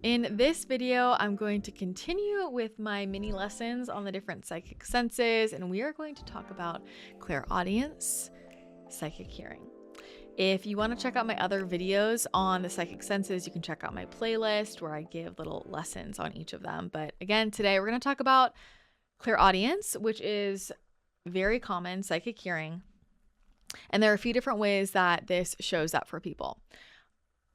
In this video, I'm going to continue with my mini lessons on the different psychic senses, and we are going to talk about clairaudience, psychic hearing. If you want to check out my other videos on the psychic senses, you can check out my playlist where I give little lessons on each of them. But again, today we're going to talk about clairaudience, which is very common psychic hearing. And there are a few different ways that this shows up for people.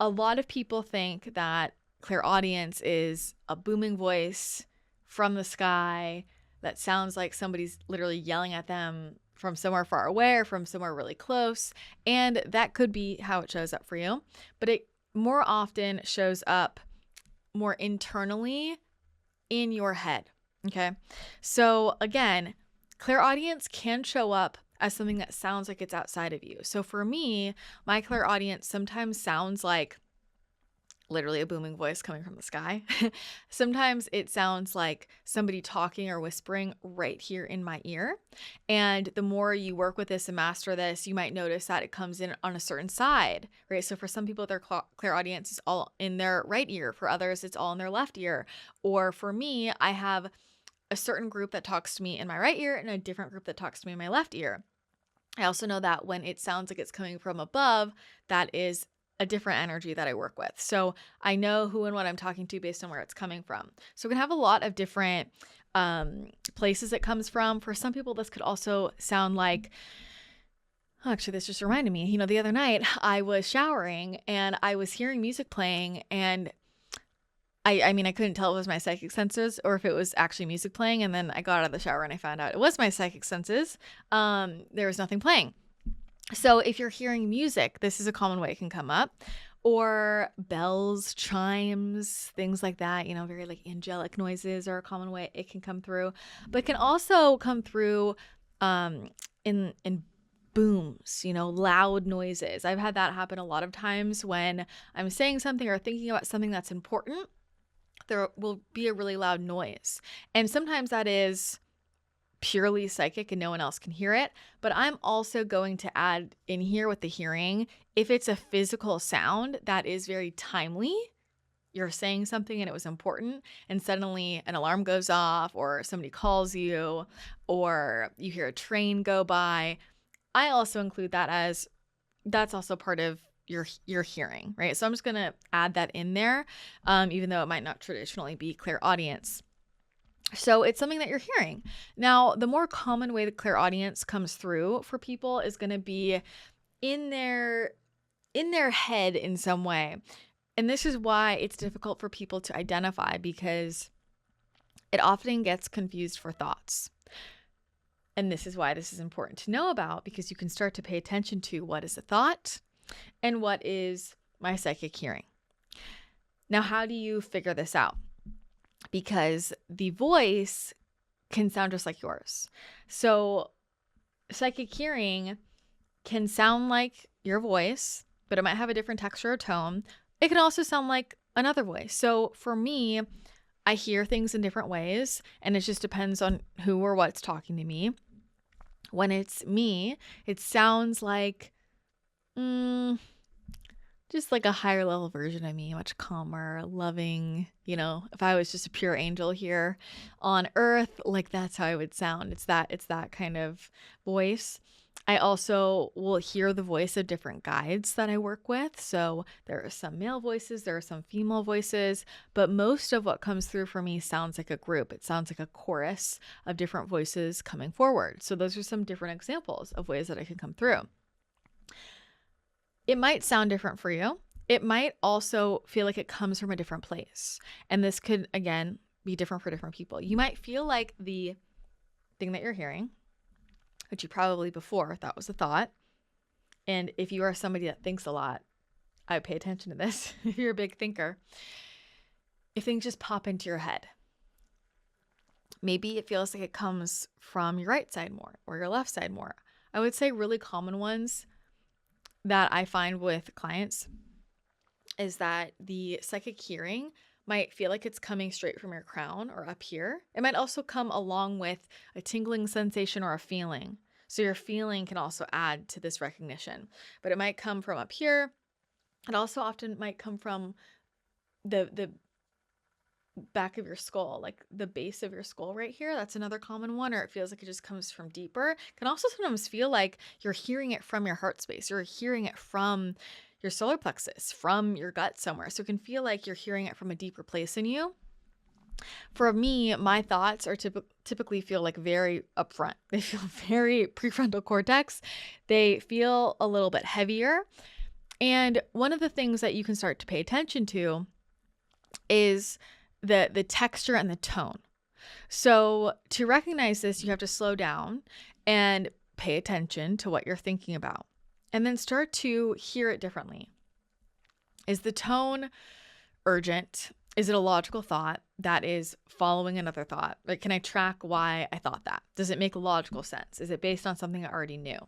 A lot of people think that clairaudience is a booming voice from the sky that sounds like somebody's literally yelling at them from somewhere far away or from somewhere really close. And that could be how it shows up for you. But it more often shows up more internally in your head. Okay. So again, clairaudience can show up as something that sounds like it's outside of you. So for me, my clairaudience sometimes sounds like literally a booming voice coming from the sky. Sometimes it sounds like somebody talking or whispering right here in my ear. And the more you work with this and master this, you might notice that it comes in on a certain side, right? So for some people, their clairaudience is all in their right ear. For others, it's all in their left ear. Or for me, I have a certain group that talks to me in my right ear and a different group that talks to me in my left ear. I also know that when it sounds like it's coming from above, that is a different energy that I work with. So I know who and what I'm talking to based on where it's coming from. So we can have a lot of different places it comes from. For some people, this could also sound like, actually, this just reminded me, the other night I was showering and I was hearing music playing, and I mean, I couldn't tell if it was my psychic senses or if it was actually music playing. And then I got out of the shower and I found out it was my psychic senses. There was nothing playing. So if you're hearing music, this is a common way it can come up, or bells, chimes, things like that, very like angelic noises are a common way it can come through, but it can also come through in booms, loud noises. I've had that happen a lot of times when I'm saying something or thinking about something that's important. There will be a really loud noise. And sometimes that is purely psychic and no one else can hear it. But I'm also going to add in here with the hearing, if it's a physical sound that is very timely, you're saying something and it was important, and suddenly an alarm goes off or somebody calls you or you hear a train go by, I also include that as that's also part of your hearing, right? So I'm just going to add that in there, even though it might not traditionally be clairaudience. So it's something that you're hearing. Now, the more common way the clairaudience comes through for people is going to be in their head in some way. And this is why it's difficult for people to identify, because it often gets confused for thoughts. And this is why this is important to know about, because you can start to pay attention to what is a thought and what is my psychic hearing. Now, how do you figure this out? Because the voice can sound just like yours. So psychic hearing can sound like your voice, but it might have a different texture or tone. It can also sound like another voice. So for me, I hear things in different ways, and it just depends on who or what's talking to me. When it's me, it sounds like just like a higher level version of me, much calmer, loving. If I was just a pure angel here on earth, like that's how I would sound. It's that kind of voice. I also will hear the voice of different guides that I work with. So there are some male voices, there are some female voices, but most of what comes through for me sounds like a group. It sounds like a chorus of different voices coming forward. So those are some different examples of ways that I can come through. It might sound different for you. It might also feel like it comes from a different place. And this could, again, be different for different people. You might feel like the thing that you're hearing, which you probably before thought was a thought. And if you are somebody that thinks a lot, I would pay attention to this. If you're a big thinker, if things just pop into your head, maybe it feels like it comes from your right side more or your left side more. I would say really common ones that I find with clients is that the psychic hearing might feel like it's coming straight from your crown or up here. It might also come along with a tingling sensation or a feeling. So your feeling can also add to this recognition, but it might come from up here. It also often might come from the back of your skull, like the base of your skull right here. That's another common one, or it feels like it just comes from deeper. It can also sometimes feel like you're hearing it from your heart space. You're hearing it from your solar plexus, from your gut somewhere. So it can feel like you're hearing it from a deeper place in you. For me, my thoughts are typically feel like very upfront. They feel very prefrontal cortex. They feel a little bit heavier. And one of the things that you can start to pay attention to is the texture and the tone. So to recognize this, you have to slow down and pay attention to what you're thinking about, and then start to hear it differently. Is the tone urgent? Is it a logical thought that is following another thought? Like, can I track why I thought that? Does it make logical sense? Is it based on something I already knew?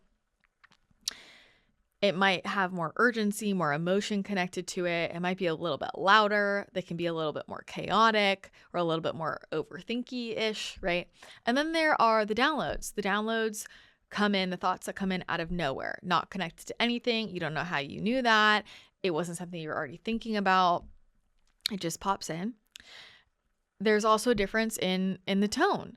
It might have more urgency, more emotion connected to it. It might be a little bit louder. They can be a little bit more chaotic or a little bit more overthinky-ish, right? And then there are the downloads. The downloads come in, the thoughts that come in out of nowhere, not connected to anything. You don't know how you knew that. It wasn't something you were already thinking about. It just pops in. There's also a difference in the tone.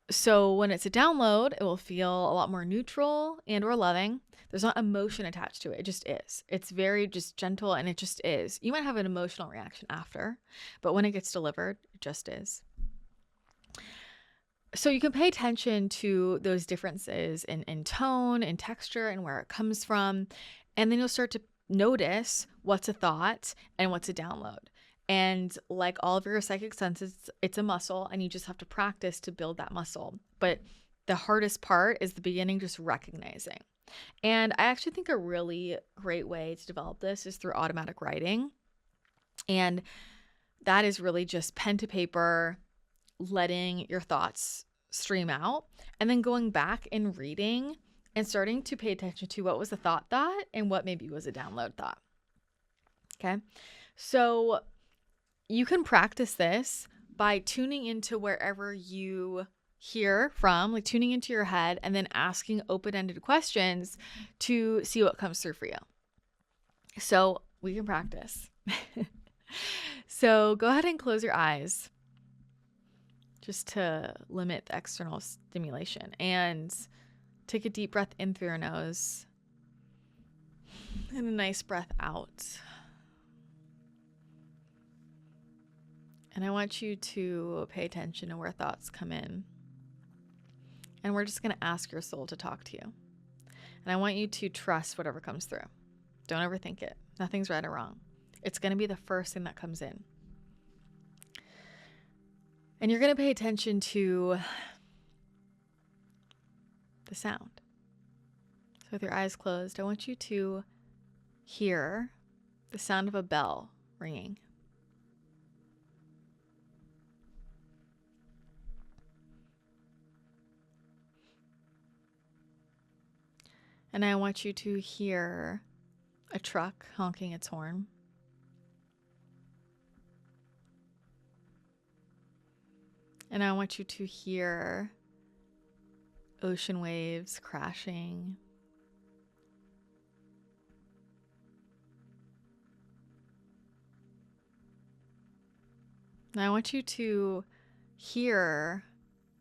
So when it's a download, it will feel a lot more neutral and or loving. There's not emotion attached to it. It just is. It's very just gentle, and it just is. You might have an emotional reaction after, but when it gets delivered, it just is. So you can pay attention to those differences in tone and texture and where it comes from. And then you'll start to notice what's a thought and what's a download. And like all of your psychic senses, it's a muscle, and you just have to practice to build that muscle. But the hardest part is the beginning, just recognizing. And I actually think a really great way to develop this is through automatic writing. And that is really just pen to paper, letting your thoughts stream out, and then going back and reading and starting to pay attention to what was a thought and what maybe was a download thought. Okay. So you can practice this by tuning into wherever you hear from, like tuning into your head and then asking open-ended questions to see what comes through for you. So we can practice. So go ahead and close your eyes just to limit the external stimulation, and take a deep breath in through your nose and a nice breath out. And I want you to pay attention to where thoughts come in. And we're just going to ask your soul to talk to you. And I want you to trust whatever comes through. Don't overthink it. Nothing's right or wrong. It's going to be the first thing that comes in. And you're going to pay attention to the sound. So with your eyes closed, I want you to hear the sound of a bell ringing. And I want you to hear a truck honking its horn. And I want you to hear ocean waves crashing. And I want you to hear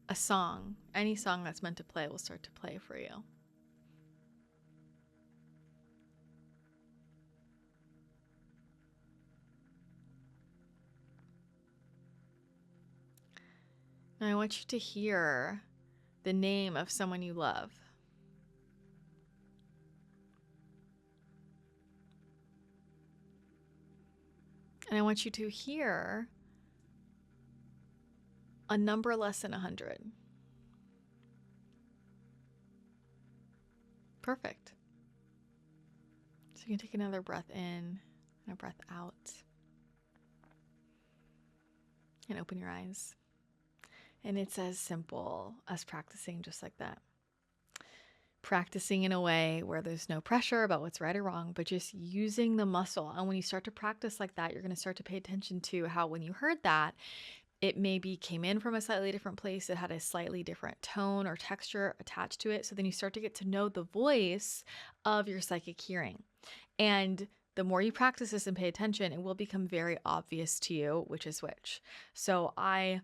a song. Any song that's meant to play will start to play for you. And I want you to hear the name of someone you love. And I want you to hear a number less than 100. Perfect. So you can take another breath in and a breath out. And open your eyes. And it's as simple as practicing just like that. Practicing in a way where there's no pressure about what's right or wrong, but just using the muscle. And when you start to practice like that, you're going to start to pay attention to how when you heard that, it maybe came in from a slightly different place. It had a slightly different tone or texture attached to it. So then you start to get to know the voice of your psychic hearing. And the more you practice this and pay attention, it will become very obvious to you which is which. So I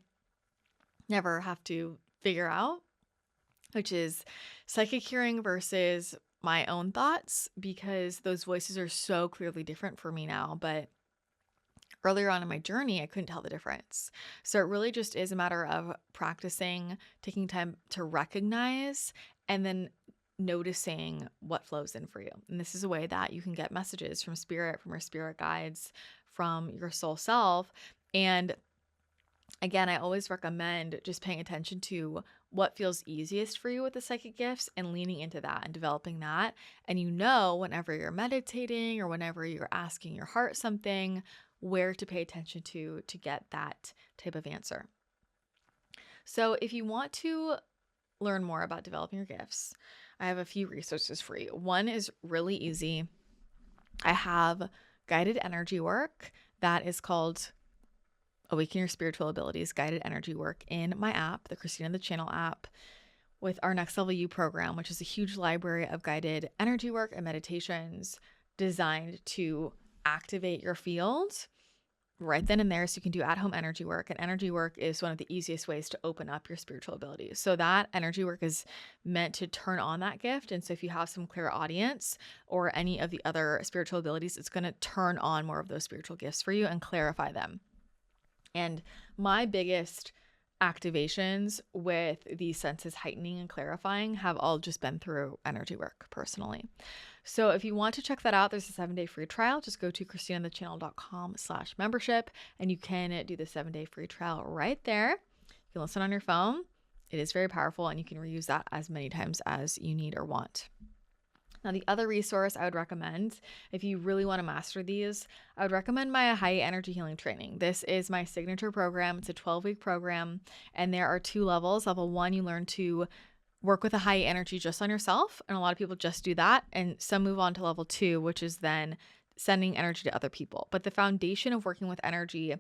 never have to figure out which is psychic hearing versus my own thoughts, because those voices are so clearly different for me now. But earlier on in my journey, I couldn't tell the difference. So it really just is a matter of practicing, taking time to recognize, and then noticing what flows in for you. And this is a way that you can get messages from spirit, from your spirit guides, from your soul self. And again, I always recommend just paying attention to what feels easiest for you with the psychic gifts and leaning into that and developing that. And whenever you're meditating or whenever you're asking your heart something, where to pay attention to get that type of answer. So if you want to learn more about developing your gifts, I have a few resources for you. One is really easy. I have guided energy work that is called Awaken Your Spiritual Abilities Guided Energy Work in my app, the Christina the Channel app, with our Next Level You program, which is a huge library of guided energy work and meditations designed to activate your field right then and there, so you can do at-home energy work. And energy work is one of the easiest ways to open up your spiritual abilities. So that energy work is meant to turn on that gift. And so if you have some clairaudience or any of the other spiritual abilities, it's going to turn on more of those spiritual gifts for you and clarify them. And my biggest activations with the senses heightening and clarifying have all just been through energy work personally. So if you want to check that out, there's a 7-day free trial. Just go to christinathechannel.com/membership and you can do the 7-day free trial right there. You can listen on your phone. It is very powerful and you can reuse that as many times as you need or want. Now, the other resource I would recommend, if you really want to master these, I would recommend my Ahai energy healing training. This is my signature program. It's a 12-week program, and there are 2 levels. Level 1, you learn to work with Ahai energy just on yourself, and a lot of people just do that, and some move on to level 2, which is then sending energy to other people. But the foundation of working with energy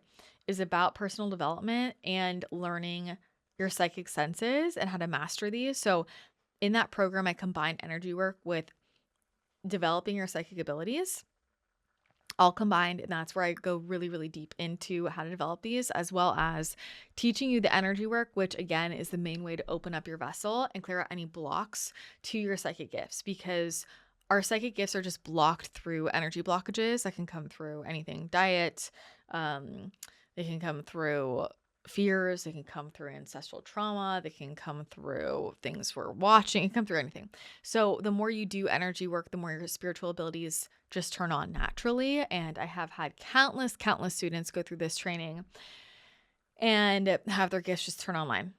is about personal development and learning your psychic senses and how to master these. So in that program, I combine energy work with developing your psychic abilities all combined. And that's where I go really, really deep into how to develop these, as well as teaching you the energy work, which again is the main way to open up your vessel and clear out any blocks to your psychic gifts, because our psychic gifts are just blocked through energy blockages that can come through anything, diet, they can come through fears, they can come through ancestral trauma, they can come through things we're watching, it can come through anything. So the more you do energy work, the more your spiritual abilities just turn on naturally. And I have had countless students go through this training and have their gifts just turn online.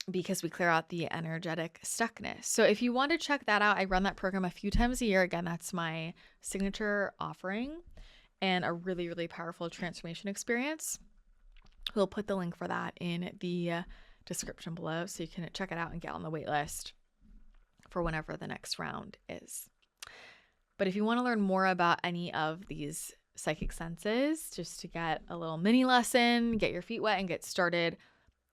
Because we clear out the energetic stuckness. So if you want to check that out, I run that program a few times a year. Again, that's my signature offering and a really, really powerful transformation experience. We'll put the link for that in the description below so you can check it out and get on the wait list for whenever the next round is. But if you want to learn more about any of these psychic senses, just to get a little mini lesson, get your feet wet and get started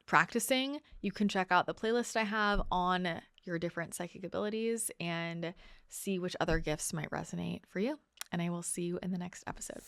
practicing, you can check out the playlist I have on your different psychic abilities and see which other gifts might resonate for you. And I will see you in the next episode.